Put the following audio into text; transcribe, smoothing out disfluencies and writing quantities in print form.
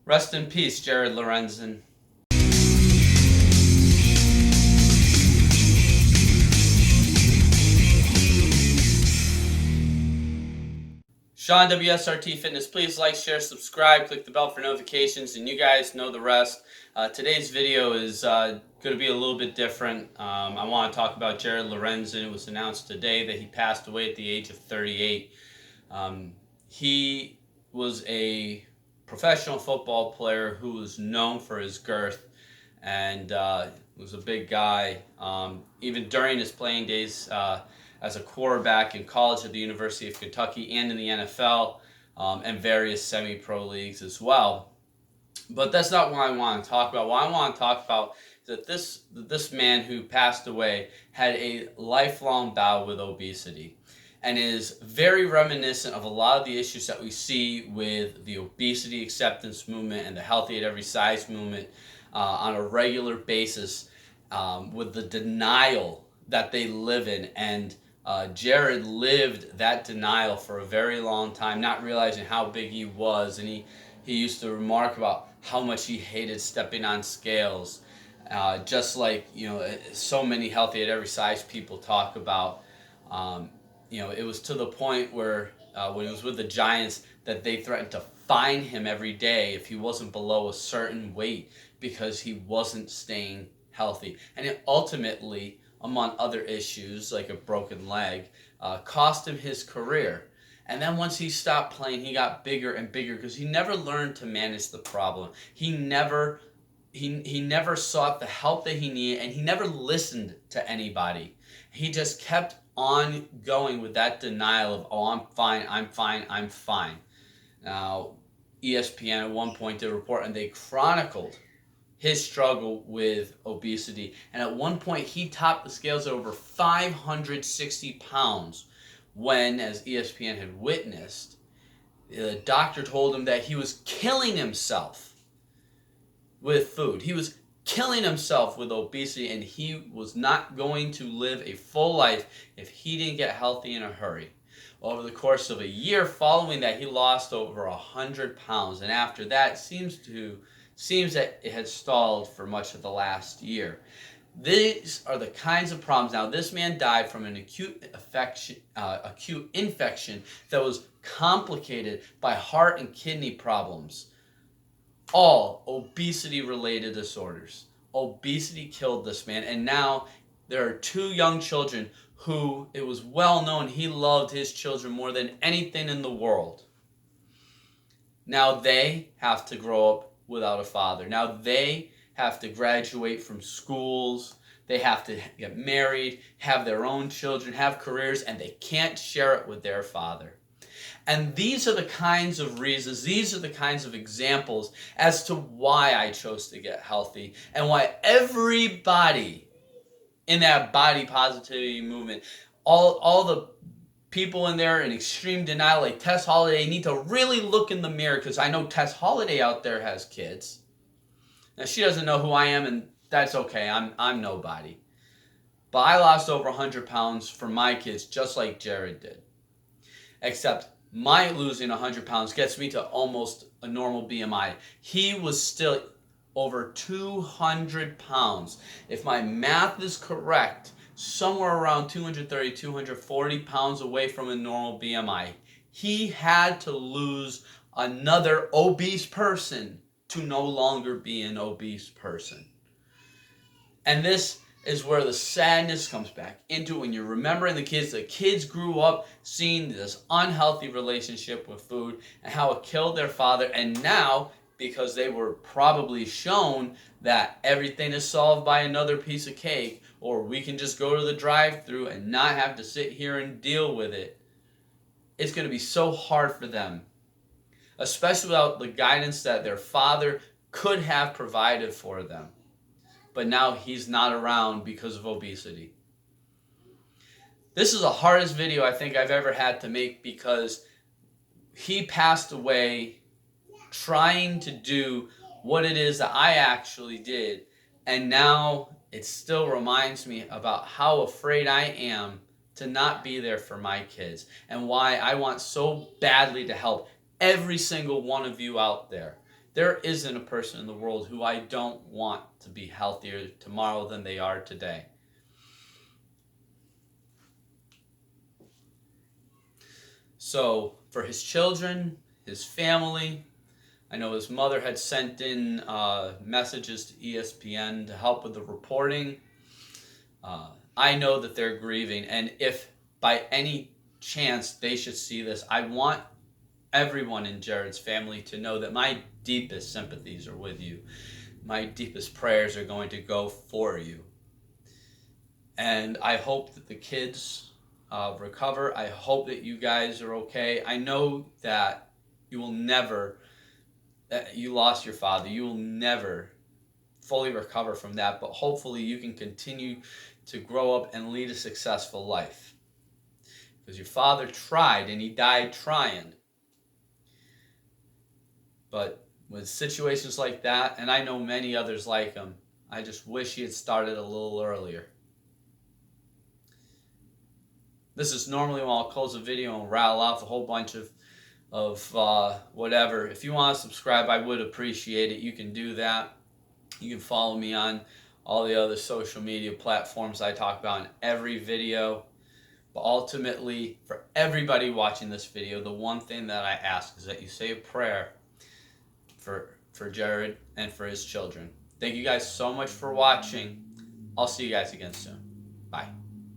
Rest in peace, Jared Lorenzen. Sean, WSRT Fitness, please like, share, subscribe, click the bell for notifications, and you guys know the rest. Today's video is going to be a little bit different. I want to talk about Jared Lorenzen. It was announced today that he passed away at the age of 38. He was a professional football player who was known for his girth and was a big guy. Even during his playing days, as a quarterback in college at the University of Kentucky and in the NFL and various semi-pro leagues as well. But that's not what I want to talk about. What I want to talk about is that this man who passed away had a lifelong battle with obesity and is very reminiscent of a lot of the issues that we see with the obesity acceptance movement and the healthy at every size movement on a regular basis, with the denial that they live in. And Jared lived that denial for a very long time, not realizing how big he was. And he used to remark about how much he hated stepping on scales, just like, so many healthy at every size people talk about. It was to the point where when he was with the Giants that they threatened to fine him every day if he wasn't below a certain weight because he wasn't staying healthy. And it ultimately, among other issues like a broken leg, cost him his career. And then once he stopped playing, he got bigger and bigger because he never learned to manage the problem. He never sought the help that he needed, and he never listened to anybody. He just kept on going with that denial of, oh, I'm fine, I'm fine, I'm fine. Now, ESPN at one point did a report, and they chronicled his struggle with obesity. And at one point, he topped the scales at over 560 pounds when, as ESPN had witnessed, the doctor told him that he was killing himself with food. He was killing himself with obesity, and he was not going to live a full life if he didn't get healthy in a hurry. Over the course of a year following that, he lost over 100 pounds. And after that, seems that it had stalled for much of the last year. These are the kinds of problems. Now, this man died from an acute infection that was complicated by heart and kidney problems. All obesity-related disorders. Obesity killed this man, and now there are two young children who, it was well known, he loved his children more than anything in the world. Now they have to grow up without a father. Now they have to graduate from schools. They have to get married, have their own children, have careers, and they can't share it with their father. And these are the kinds of reasons, these are the kinds of examples as to why I chose to get healthy and why everybody in that body positivity movement, all the people in there in extreme denial like Tess Holliday need to really look in the mirror, because I know Tess Holliday out there has kids. Now, she doesn't know who I am, and that's okay. I'm nobody. But I lost over 100 pounds for my kids, just like Jared did. Except my losing 100 pounds gets me to almost a normal BMI. He was still over 200 pounds. If my math is correct, somewhere around 230, 240 pounds away from a normal BMI. He had to lose another obese person to no longer be an obese person. And this is where the sadness comes back into when you're remembering the kids grew up seeing this unhealthy relationship with food and how it killed their father. And now, because they were probably shown that everything is solved by another piece of cake, or we can just go to the drive-thru and not have to sit here and deal with it, it's going to be so hard for them, especially without the guidance that their father could have provided for them. But now he's not around because of obesity. This is the hardest video I think I've ever had to make, because he passed away trying to do what it is that I actually did. And now it still reminds me about how afraid I am to not be there for my kids, and why I want so badly to help every single one of you out there. There isn't a person in the world who I don't want to be healthier tomorrow than they are today. So for his children, his family, I know his mother had sent in messages to ESPN to help with the reporting. I know that they're grieving, and if by any chance they should see this, I want everyone in Jared's family to know that my deepest sympathies are with you. My deepest prayers are going to go for you. And I hope that the kids recover. I hope that you guys are okay. I know that you will never, you lost your father. You will never fully recover from that, but hopefully you can continue to grow up and lead a successful life. Because your father tried and he died trying. But with situations like that, and I know many others like him, I just wish he had started a little earlier. This is normally when I'll close a video and rattle off a whole bunch of whatever. If you want to subscribe, I would appreciate it. You can do that. You can follow me on all the other social media platforms I talk about in every video. But ultimately, for everybody watching this video, the one thing that I ask is that you say a prayer for Jared and for his children. Thank you guys so much for watching. I'll see you guys again soon. Bye.